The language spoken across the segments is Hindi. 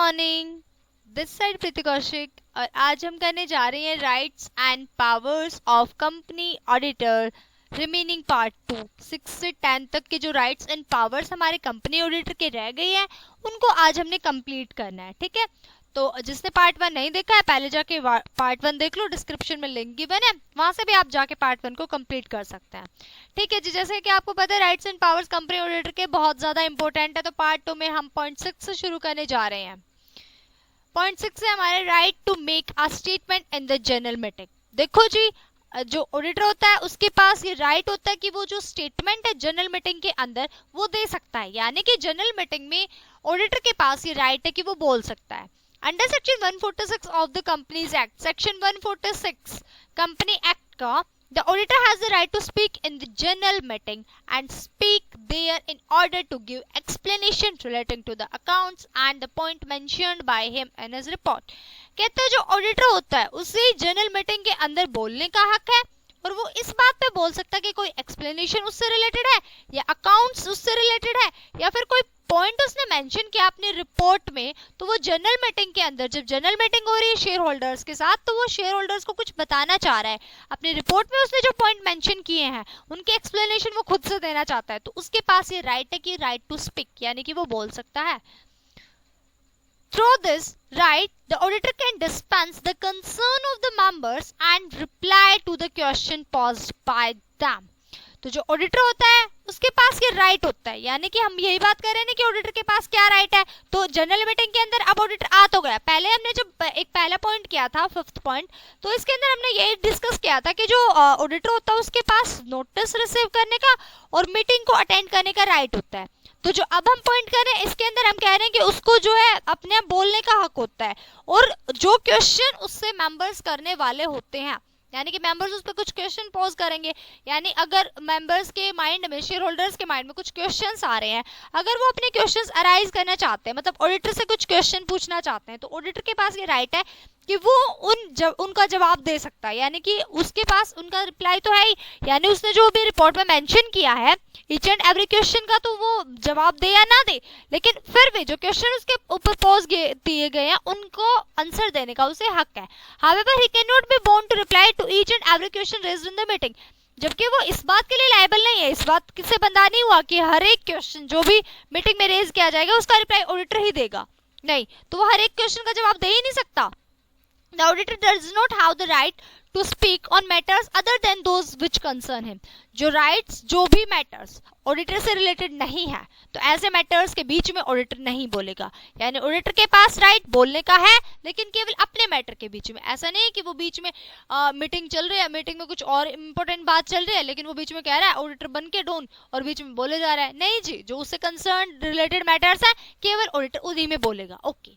मॉर्निंग, दिस साइड प्रीति कौशिक और आज हम करने जा रहे हैं rights and powers of company auditor remaining part 2। 6 से 10 तक के जो राइट्स एंड पावर्स हमारे कंपनी ऑडिटर के रह गए हैं उनको आज हमने कंप्लीट करना है। ठीक है, तो जिसने पार्ट 1 नहीं देखा है पहले जाके पार्ट 1 देख लो, डिस्क्रिप्शन में लिंक गिवन है, वहां से भी आप जाके पार्ट 1 को कंप्लीट कर सकते हैं। ठीक है जी, जैसे कि आपको पता है rights and powers company auditor के बहुत ज्यादा इंपॉर्टेंट है, तो पार्ट 2 में हम पॉइंट 6 से शुरू करने जा रहे हैं। पॉइंट 6 है हमारे right to make a statement in the general meeting. देखो जी, जो ऑडिटर होता है उसके पास ये राइट होता है कि वो जो स्टेटमेंट है जनरल मीटिंग के अंदर वो दे सकता है, यानी कि जनरल मीटिंग में ऑडिटर के पास ये राइट है कि वो बोल सकता है। Under section 146 of the companies act, section 146 company act का, the auditor has the right to speak in the general meeting and speak there in order to give explanation relating to the accounts and the point mentioned by him in his report। कहते हैं जो ऑडिटर होता है उसे जनरल मीटिंग के अंदर बोलने का हक है और वो इस बात पे बोल सकता है कि कोई एक्सप्लेनेशन उससे रिलेटेड है या अकाउंट्स उससे रिलेटेड है या फिर कोई पॉइंट उसने मेंशन किया अपनी रिपोर्ट में, तो वो जनरल मीटिंग के अंदर, जब जनरल मीटिंग हो रही है शेयर होल्डर्स के साथ, तो वो शेयर होल्डर्स को कुछ बताना चाह रहा है, अपनी रिपोर्ट में उसने जो पॉइंट मेंशन किए हैं उनके एक्सप्लेनेशन वो खुद से देना चाहता है, तो उसके पास ये राइट है कि राइट टू स्पीक, यानी कि वो बोल सकता है। Through this right, the auditor can dispense the concern of the members and reply to the question posed by them। तो जो ऑडिटर होता है उसके पास ये राइट होता है, यानी कि हम यही बात कर रहे हैं कि ऑडिटर के पास क्या राइट है। तो जनरल मीटिंग के अंदर अब ऑडिटर आ तो गया, पहले हमने जब एक पहला पॉइंट किया था 5th पॉइंट, तो इसके अंदर हमने यही डिस्कस किया था कि जो ऑडिटर होता है उसके पास नोटिस रिसीव करने का और मीटिंग को अटेंड करने का राइट होता है। तो जो अब हम पॉइंट कर रहे हैं इसके अंदर हम कह रहे हैं कि उसको जो है अपने बोलने का हक होता है और जो क्वेश्चन उससे मेंबर्स करने वाले होते हैं, यानी कि मेंबर्स उस पर कुछ क्वेश्चन पोज करेंगे, यानी अगर मेंबर्स के माइंड में, शेयर होल्डर्स के माइंड में कुछ क्वेश्चंस आ रहे हैं, अगर वो अपने क्वेश्चंस अराइज करना चाहते हैं, मतलब ऑडिटर से कुछ क्वेश्चन पूछना चाहते हैं, तो ऑडिटर के पास ये राइट है कि वो उनका जवाब दे सकता है, यानी कि उसके पास उनका रिप्लाई तो है ही, यानी उसने जो भी रिपोर्ट में मेंशन किया है ईच एंड एवरी क्वेश्चन का, तो वो जवाब दे या ना दे, लेकिन फिर भी जो क्वेश्चन उसके ऊपर पोज दिए गए हैं उनको आंसर देने का उसे हक है। However, he cannot be bound to reply to each and every question raised in the meeting। जबकि वो इस बात के लिए लायबल नहीं है, इस बात से बंधा नहीं हुआ कि हर एक क्वेश्चन जो भी मीटिंग में रेज किया जाएगा उसका रिप्लाई ऑडिटर ही देगा, नहीं, तो वो हर एक क्वेश्चन का जवाब दे ही नहीं सकता। The auditor does not have the right to speak on matters other than those which concern him। जो राइट्स, जो भी मैटर्स ऑडिटर से रिलेटेड नहीं है, तो ऐसे मैटर्स के बीच में ऑडिटर नहीं बोलेगा, यानी ऑडिटर के पास राइट बोलने का है लेकिन केवल अपने मैटर के बीच में। ऐसा नहीं है कि वो बीच में मीटिंग चल रही है, मीटिंग में कुछ और इम्पोर्टेंट बात चल रही है लेकिन वो बीच में कह रहा है ऑडिटर बन के डोन और बीच में बोले जा रहा है, नहीं जी, जो उससे कंसर्न रिलेटेड मैटर्स है केवल ऑडिटर उन्हीं में बोलेगा। Okay,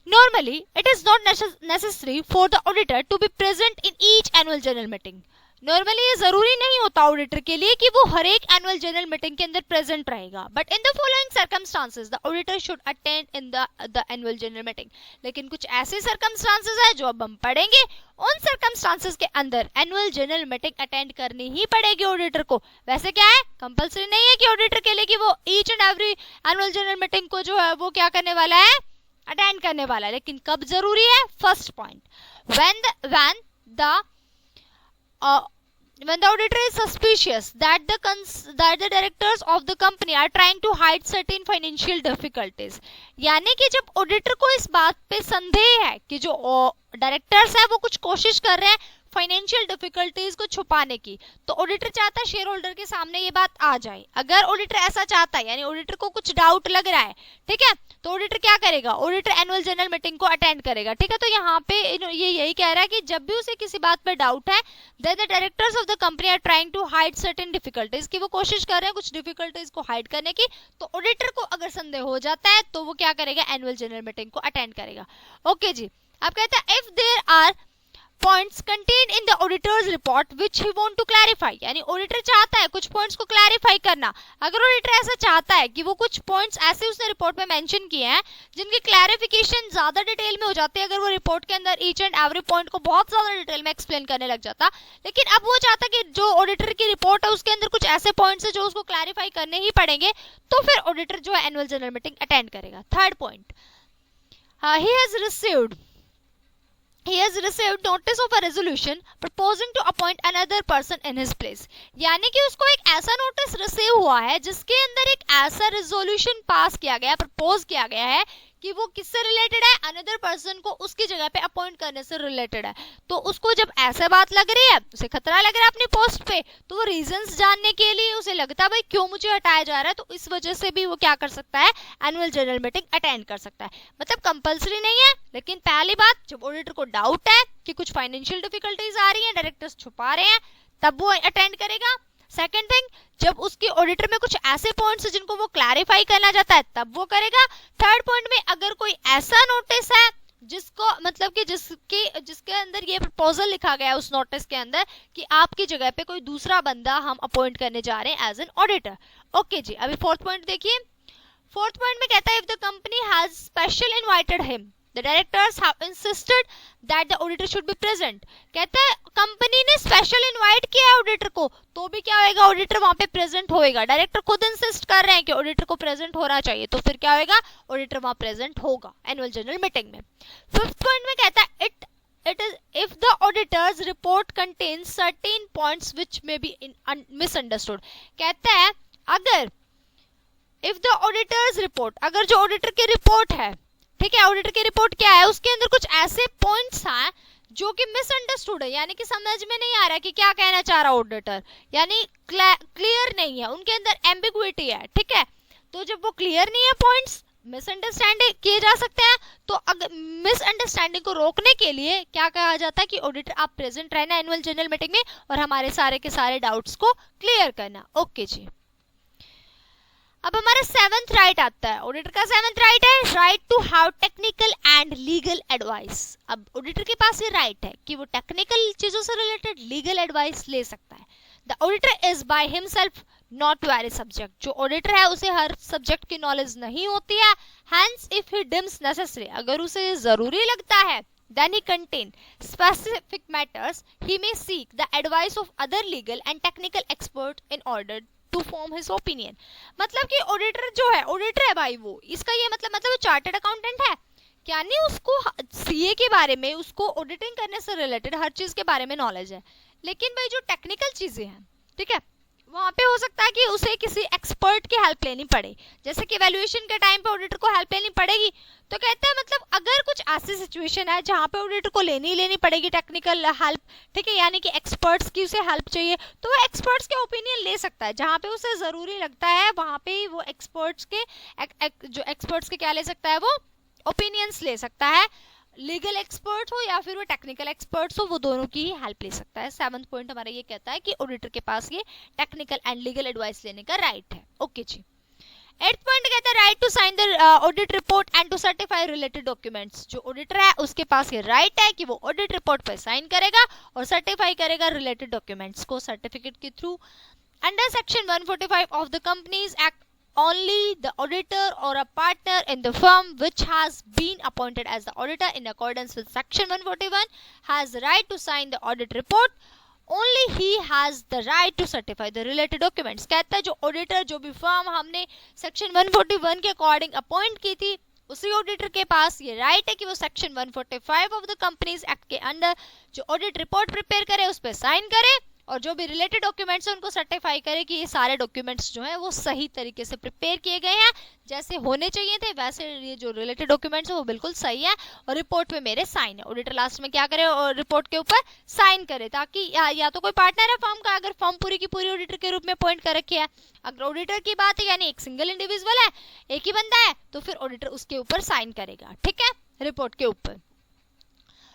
Normally, it is not necessary for the auditor to be present in each annual general meeting। Normally ये जरूरी नहीं होता ऑडिटर के लिए कि वो हर एक एनुअल जनरल मीटिंग के अंदर प्रेजेंट रहेगा, but in the following circumstances the auditor should attend in the annual general meeting. लेकिन कुछ ऐसे सर्कमस्टांसेस है जो अब हम पढ़ेंगे, उन सर्कमस्टांसेस के अंदर एनुअल जनरल मीटिंग अटेंड करनी ही पड़ेगी ऑडिटर को। वैसे क्या है, कंपलसरी नहीं है कि ऑडिटर के लिए कि वो each and every annual general meeting को जो है वो क्या करने वाला है, अटेंड करने वाला है, लेकिन कब जरूरी है। First point, when the auditor is suspicious that the directors of the company are trying to hide certain financial difficulties। यानी कि जब ऑडिटर को इस बात पे संदेह है कि जो डायरेक्टर्स है वो कुछ कोशिश कर रहे हैं फाइनेंशियल डिफिकल्टीज को छुपाने की, तो ऑडिटर चाहता है शेयर होल्डर के सामने ये बात आ जाए। अगर ऑडिटर ऐसा चाहता है, यानी ऑडिटर को कुछ डाउट लग रहा है, ठीक है, तो ऑडिटर क्या करेगा, ऑडिटर एनुअल जनरल मीटिंग को अटेंड करेगा। ठीक है, तो यहाँ पे ये यही कह रहा है कि जब भी उसे किसी बात पे डाउट है, the directors of the company are trying to hide certain difficulties, कि वो कोशिश कर रहे हैं कुछ डिफिकल्टीज को हाइड करने की, तो ऑडिटर को अगर संदेह हो जाता है तो वो क्या करेगा, एनुअल जनरल मीटिंग को अटेंड करेगा। ओके जी, अब कहता है if there are points contain in the auditors report which he want to clarify, यानी ऑडिटर चाहता है कुछ पॉइंट्स को क्लैरिफाई करना। अगर ऑडिटर ऐसा चाहता है कि वो कुछ पॉइंट्स ऐसे उसने रिपोर्ट में मेंशन किए हैं जिनकी क्लैरिफिकेशन ज्यादा डिटेल में हो जाती है, अगर वो रिपोर्ट के अंदर ईच एंड एवरी पॉइंट को बहुत ज्यादा डिटेल में एक्सप्लेन करने लग जाता, लेकिन अब वो चाहता कि जो ऑडिटर की रिपोर्ट है उसके अंदर कुछ ऐसे पॉइंट्स है जो उसको क्लैरिफाई करने ही पड़ेंगे, तो फिर ऑडिटर जो है एनुअल जनरल मीटिंग अटेंड करेगा। Third point, he has received notice of a resolution proposing to appoint another person in his place, यानी कि उसको एक ऐसा नोटिस रिसीव हुआ है जिसके अंदर एक ऐसा रेजोल्यूशन पास किया गया, प्रपोज किया गया है कि वो किससे रिलेटेड है, अनदर पर्सन को उसकी जगह पे अपॉइंट करने से रिलेटेड है। तो उसको जब ऐसा बात लग रही है, उसे खतरा लग रहा है अपनी पोस्ट पे, तो वो रीजंस जानने के लिए उसे लगता है भाई क्यों मुझे हटाया जा रहा है, तो इस वजह से भी वो क्या कर सकता है, एनुअल जनरल मीटिंग अटेंड कर सकता है। मतलब कंपल्सरी नहीं है, लेकिन पहली बात, जब ऑडिटर को डाउट है कि कुछ फाइनेंशियल डिफिकल्टीज आ रही हैं, डायरेक्टर्स छुपा रहे हैं, तब वो अटेंड करेगा। सेकंड थिंग, जब उसकी ऑडिटर में कुछ ऐसे पॉइंट्स हैं जिनको वो क्लैरिफाई करना चाहता है, तब वो करेगा। थर्ड पॉइंट में, अगर कोई ऐसा नोटिस है जिसको मतलब कि जिसके अंदर ये प्रपोजल लिखा गया है उस नोटिस के अंदर कि आपकी जगह पे कोई दूसरा बंदा हम अपॉइंट करने जा रहे हैं एज एन ऑडिटर। ओके जी, अभी फोर्थ पॉइंट देखिए। फोर्थ पॉइंट में कहता है, if the company has special invited him, the directors have insisted that the auditor should be present। कहता है कंपनी ने स्पेशल इनवाइट किया है ऑडिटर को, तो भी क्या होएगा, ऑडिटर वहां पे प्रेजेंट होएगा। डायरेक्टर खुद इंसिस्ट कर रहे हैं कि ऑडिटर को प्रेजेंट होना चाहिए, तो फिर क्या होएगा, ऑडिटर वहां प्रेजेंट होगा एनुअल जनरल मीटिंग में। फिफ्थ पॉइंट में कहता है, it is if the auditor's report contains certain points which may be misunderstood। कहता है अगर if the auditor's report, अगर जो ऑडिटर की रिपोर्ट है, ठीक है, ऑडिटर की रिपोर्ट क्या है, उसके अंदर कुछ ऐसे पॉइंट्स हैं जो कि मिसअंडरस्टूड है, यानी कि समझ में नहीं आ रहा कि क्या कहना चाह रहा ऑडिटर, यानी क्लियर नहीं है, उनके अंदर एम्बिगुइटी है, ठीक है। तो जब वो क्लियर नहीं है, पॉइंट्स मिसअंडरस्टैंडिंग किए जा सकते हैं, तो अगर मिसअंडरस्टैंडिंग को रोकने के लिए क्या कहा जाता है कि ऑडिटर आप प्रेजेंट रहना एनुअल जनरल मीटिंग में और हमारे सारे के सारे डाउट्स को क्लियर करना। ओके जी, अब हमारा सेवंथ राइट आता है। ऑडिटर का सेवंथ राइट है, right to have technical and legal advice. अब ऑडिटर के पास ये राइट है कि वो टेक्निकल चीजों से रिलेटेड लीगल एडवाइस ले सकता है। The auditor is by himself not very subject, जो ऑडिटर है उसे हर सब्जेक्ट की नॉलेज नहीं होती है। Hence if he deems necessary, अगर उसे जरूरी लगता है, then he contain specific matters, he may seek the advice of other legal and technical expert in order to form his opinion। मतलब कि ऑडिटर जो है, ऑडिटर है भाई वो, इसका ये मतलब वो चार्टर्ड अकाउंटेंट है, क्या नहीं उसको सीए के बारे में, उसको ऑडिटिंग करने से रिलेटेड हर चीज के बारे में नॉलेज है, लेकिन भाई जो टेक्निकल चीजें हैं, ठीक है, वहां पे हो सकता है कि उसे किसी एक्सपर्ट की हेल्प लेनी पड़े, जैसे कि वैल्यूएशन के टाइम पे ऑडिटर को हेल्प लेनी पड़ेगी। तो कहते हैं मतलब अगर कुछ ऐसी सिचुएशन है जहां पे ऑडिटर को लेनी पड़ेगी टेक्निकल हेल्प, ठीक है, यानी कि एक्सपर्ट्स की उसे हेल्प चाहिए, तो वो एक्सपर्ट्स के ओपिनियन ले सकता है, जहां पे उसे जरूरी लगता है वहां पे वो एक्सपर्ट्स के क्या ले सकता है, वो ओपिनियंस ले सकता है। लीगल एक्सपर्ट हो या फिर वो टेक्निकल एक्सपर्ट्स हो, वो दोनों की ही हेल्प ले सकता है। सेवंथ पॉइंट हमारा ये कहता है कि ऑडिटर के पास ये टेक्निकल एंड लीगल एडवाइस लेने का राइट है। ओके जी, एट्थ पॉइंट कहता है, right to sign the audit report and to certify related documents. जो ऑडिटर है उसके पास ये राइट है कि वो ऑडिट रिपोर्ट पर साइन करेगा और सर्टिफाई करेगा रिलेटेड डॉक्यूमेंट्स को सर्टिफिकेट के through. Under section 145 of the companies act, only the auditor or a partner in the firm which has been appointed as the auditor in accordance with section 141 has the right to sign the audit report, only he has the right to certify the related documents। कहता है जो ऑडिटर, जो भी फर्म हमने सेक्शन 141 के अकॉर्डिंग अपॉइंट की थी, उसी ऑडिटर के पास ये राइट है कि वो section 145 of the companies act के अंडर जो ऑडिट रिपोर्ट प्रिपेयर करे उस पर साइन करे और जो भी रिलेटेड डॉक्यूमेंट्स है उनको सर्टिफाई करे कि ये सारे डॉक्यूमेंट्स जो हैं वो सही तरीके से प्रिपेयर किए गए हैं, जैसे होने चाहिए थे वैसे ये जो रिलेटेड डॉक्यूमेंट्स है वो बिल्कुल सही है और रिपोर्ट पे मेरे साइन है। ऑडिटर लास्ट में क्या करे और रिपोर्ट के ऊपर साइन करे, ताकि या तो कोई पार्टनर है फर्म का, अगर फर्म पूरी की पूरी ऑडिटर के रूप में अपॉइंट कर रखी है, अगर ऑडिटर की बात है यानी एक सिंगल इंडिविजुअल है, एक ही बंदा है, तो फिर ऑडिटर उसके ऊपर साइन करेगा, ठीक है, रिपोर्ट के ऊपर।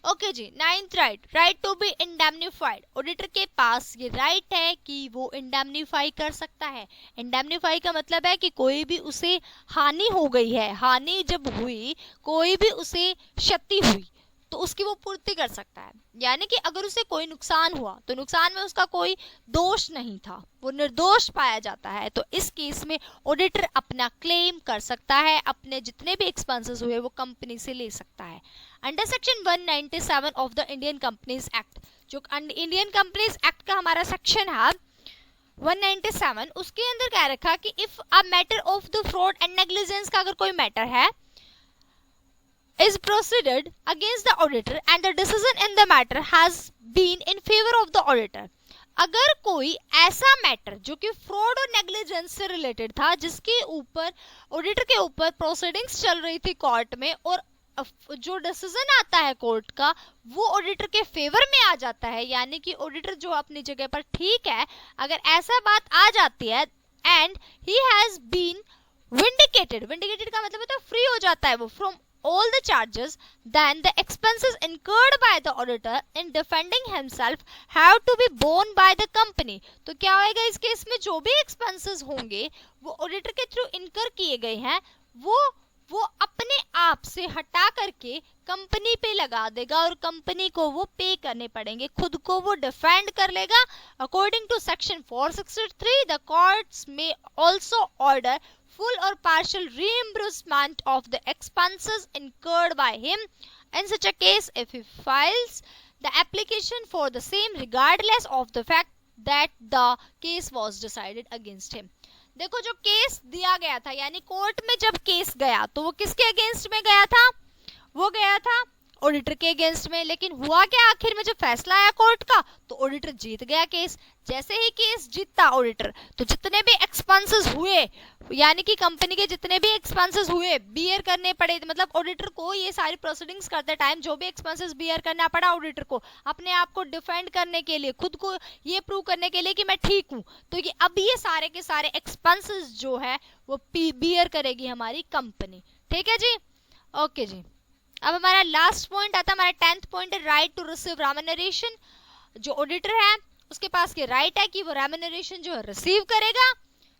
ओके जी, ninth right to be indemnified. ऑडिटर के पास ये राइट है कि वो इंडेमनीफाई कर सकता है। इंडेमनीफाई का मतलब है कि कोई भी उसे हानि हो गई है, हानि जब हुई, कोई भी उसे क्षति हुई, तो उसकी वो पूर्ति कर सकता है। यानी कि अगर उसे कोई नुकसान हुआ तो नुकसान में उसका कोई दोष नहीं था, वो निर्दोष पाया जाता है, तो इस केस में ऑडिटर अपना क्लेम कर सकता है, अपने जितने भी एक्सपेंसेस हुए वो कंपनी से ले सकता है। Under section 197 of the Indian companies act, जो इंडियन कंपनीज एक्ट का हमारा सेक्शन है 197, उसके अंदर क्या रखा कि if a matter of the fraud and negligence का अगर कोई मैटर है is proceeded against the auditor and the decision in the matter has been in favor of the auditor, अगर कोई ऐसा मैटर जो कि फ्रॉड और नेग्लिजेंस से रिलेटेड था, जिसके ऊपर ऑडिटर के ऊपर प्रोसीडिंग्स चल रही थी कोर्ट में, और जो डिसीजन आता है कोर्ट का वो ऑडिटर के फेवर में आ जाता है, यानी कि ऑडिटर जो अपनी जगह पर ठीक है, अगर ऐसा बात आ जाती है and he has been vindicated, vindicated का मतलब है तो फ्री हो जाता है वो from all the charges, then the expenses incurred by the auditor in defending himself have to be borne by the company। तो क्या होएगा इस केस में, जो भी expenses होंगे वो ऑडिटर के थ्रू इनकर किए गए हैं वो अपने आप से हटा करके कंपनी पे लगा देगा और कंपनी को वो पे करने पड़ेंगे, खुद को वो डिफेंड कर लेगा। According to section 463 the courts में also order full or partial reimbursement of the expenses incurred by him in such a case if he files the application for the same regardless of the fact that the case was decided against him। देखो जो केस दिया गया था, यानी कोर्ट में जब केस गया तो वो किसके अगेंस्ट में गया था, वो गया था ऑडिटर के अगेंस्ट में, लेकिन हुआ क्या आखिर में जब फैसला आया कोर्ट का तो ऑडिटर जीत गया केस। जैसे ही केस जीता ऑडिटर, तो जितने भी एक्सपेंसेस हुए, यानी कि कंपनी के जितने भी एक्सपेंसेस हुए बियर करने पड़े, मतलब ऑडिटर को ये सारी प्रोसीडिंग्स करते टाइम जो भी एक्सपेंसेस बियर करना पड़ा ऑडिटर को अपने आप को डिफेंड करने के लिए, खुद को ये प्रूव करने के लिए कि मैं ठीक हूँ, तो ये अब ये सारे के सारे एक्सपेंसेस जो है वो बियर करेगी हमारी कंपनी। ठीक है जी, ओके जी। अब हमारा लास्ट पॉइंट आता है, हमारा 10th पॉइंट है राइट टू रिसीव रेम्यूनरेशन। जो ऑडिटर है उसके पास ये राइट है कि वो रेम्यूनरेशन जो है रिसीव करेगा।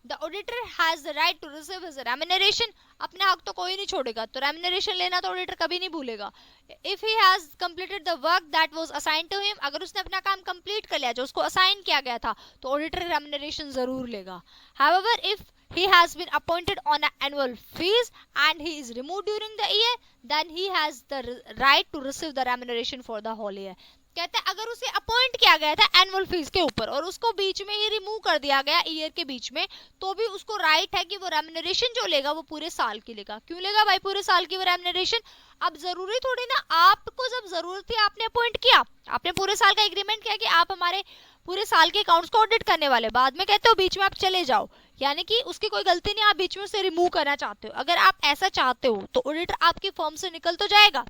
The auditor has the right to receive his remuneration, अपने हक तो कोई नहीं छोड़ेगा, तो रेम्यूनरेशन लेना तो ऑडिटर कभी नहीं भूलेगा। If he has completed the work that was assigned to him, अगर उसने अपना काम कंप्लीट कर लिया जो उसको असाइन किया गया था तो ऑडिटर रेम्यूनरेशन जरूर लेगा। However if he has been appointed on an annual fees and he is removed during the year, then he has the right to receive the remuneration for the whole year। कहते हैं अगर उसे अपॉइंट किया गया था एनुअल फीस के ऊपर और उसको बीच में ही रिमूव कर दिया गया ईयर के बीच में, तो भी उसको राइट है कि वो रेम्यूनरेशन जो लेगा वो पूरे साल की लेगा। क्यों लेगा भाई पूरे साल की वो रेम्यूनरेशन? अब जरूरी थोड़ी ना, आपको जब जरूरत थी आपने अपॉइंट किया, आपने पूरे साल का एग्रीमेंट किया कि आप हमारे पूरे साल के अकाउंट्स को ऑडिट करने वाले, बाद में कहते हो बीच में आप चले जाओ, यानी कि उसकी कोई गलती नहीं, आप बीच में उसे रिमूव करना चाहते हो। अगर आप ऐसा चाहते हो तो ऑडिटर आपकी फर्म से निकल तो जाएगा,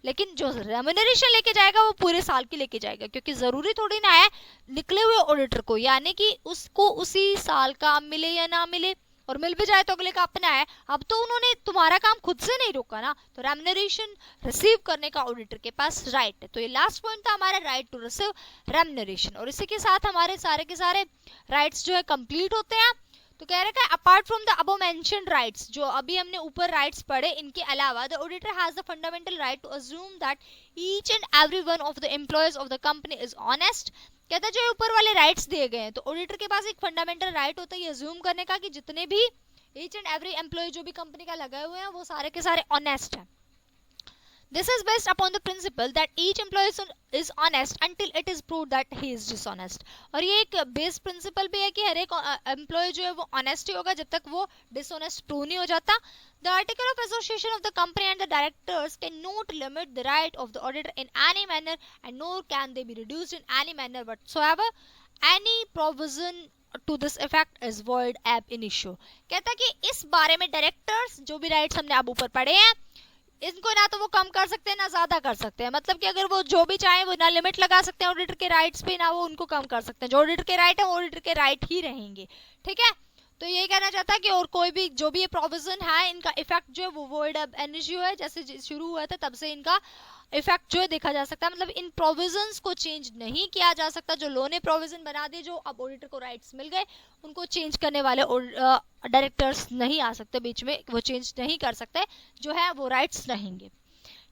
लेकिन जो रेम्यूनरेशन लेके जाएगा वो पूरे साल की लेके जाएगा, क्योंकि जरूरी थोड़ी ना है निकले हुए ऑडिटर को, यानी कि उसको उसी साल का मिले या ना मिले, और मिल भी जाए तो अगले का अपना है। अब तो उन्होंने तुम्हारा काम खुद से नहीं रोका ना, तो रेम्यूनरेशन रिसीव करने का ऑडिटर के पास राइट है। तो ये लास्ट पॉइंट था हमारा राइट टू रिसीव रेम्यूनरेशन, और इसी के साथ हमारे सारे के सारे राइट्स जो है कंप्लीट होते हैं। तो कह रखा है apart from the above mentioned rights, जो अभी हमने ऊपर राइट्स पढ़े, इनके अलावा the auditor has the fundamental right to assume that each and every one of the employees of the company is honest. कहता है जो ऊपर वाले राइट्स दिए गए हैं तो ऑडिटर के पास एक फंडामेंटल राइट होता है ये अज्यूम करने का कि जितने भी ईच एंड एवरी एम्प्लॉय जो भी कंपनी का लगाए हुए हैं वो सारे के सारे ऑनेस्ट हैं। This is based upon the principle that each employee is honest until it is proved that he is dishonest। और ये एक बेस प्रिंसिपल भी है कि हर एक एम्प्लॉय जो है वो ऑनेस्ट ही होगा जब तक वो डिसऑनेस्ट प्रूव नहीं हो जाता। The article of association of the company and the directors cannot limit the right of the auditor in any manner and nor can they be reduced in any manner whatsoever। Any provision to this effect is void ab initio। कहता है कि इस बारे में डायरेक्टर्स जो भी राइट्स हमने अब ऊपर पढ़े हैं इनको ना तो वो कम कर सकते हैं ना ज्यादा कर सकते हैं, मतलब कि अगर वो जो भी चाहे वो ना लिमिट लगा सकते हैं ऑडिटर के राइट्स पे, ना वो उनको कम कर सकते हैं। जो ऑडिटर के राइट है वो ऑडिटर के राइट ही रहेंगे। ठीक है, तो ये कहना चाहता है कि और कोई भी जो भी ये प्रोविजन है इनका इफेक्ट जो है वो वॉइड अब इनिशियो है, जैसे शुरू हुआ था तब से इनका इफेक्ट जो है देखा जा सकता है, मतलब इन प्रोविजंस को चेंज नहीं किया जा सकता। जो लॉ ने प्रोविजन बना दिए, जो अब ऑडिटर को राइट्स मिल गए, उनको चेंज करने वाले डायरेक्टर्स नहीं आ सकते बीच में, वो चेंज नहीं कर सकते, जो है वो राइट्स रहेंगे।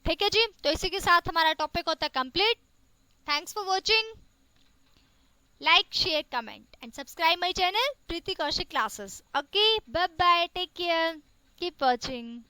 ठीक है जी, तो इसी के साथ हमारा टॉपिक होता है complete. Thanks for watching. Like, share, comment and subscribe my channel Preeti Kaushik classes. Okay, bye bye, take care, keep watching.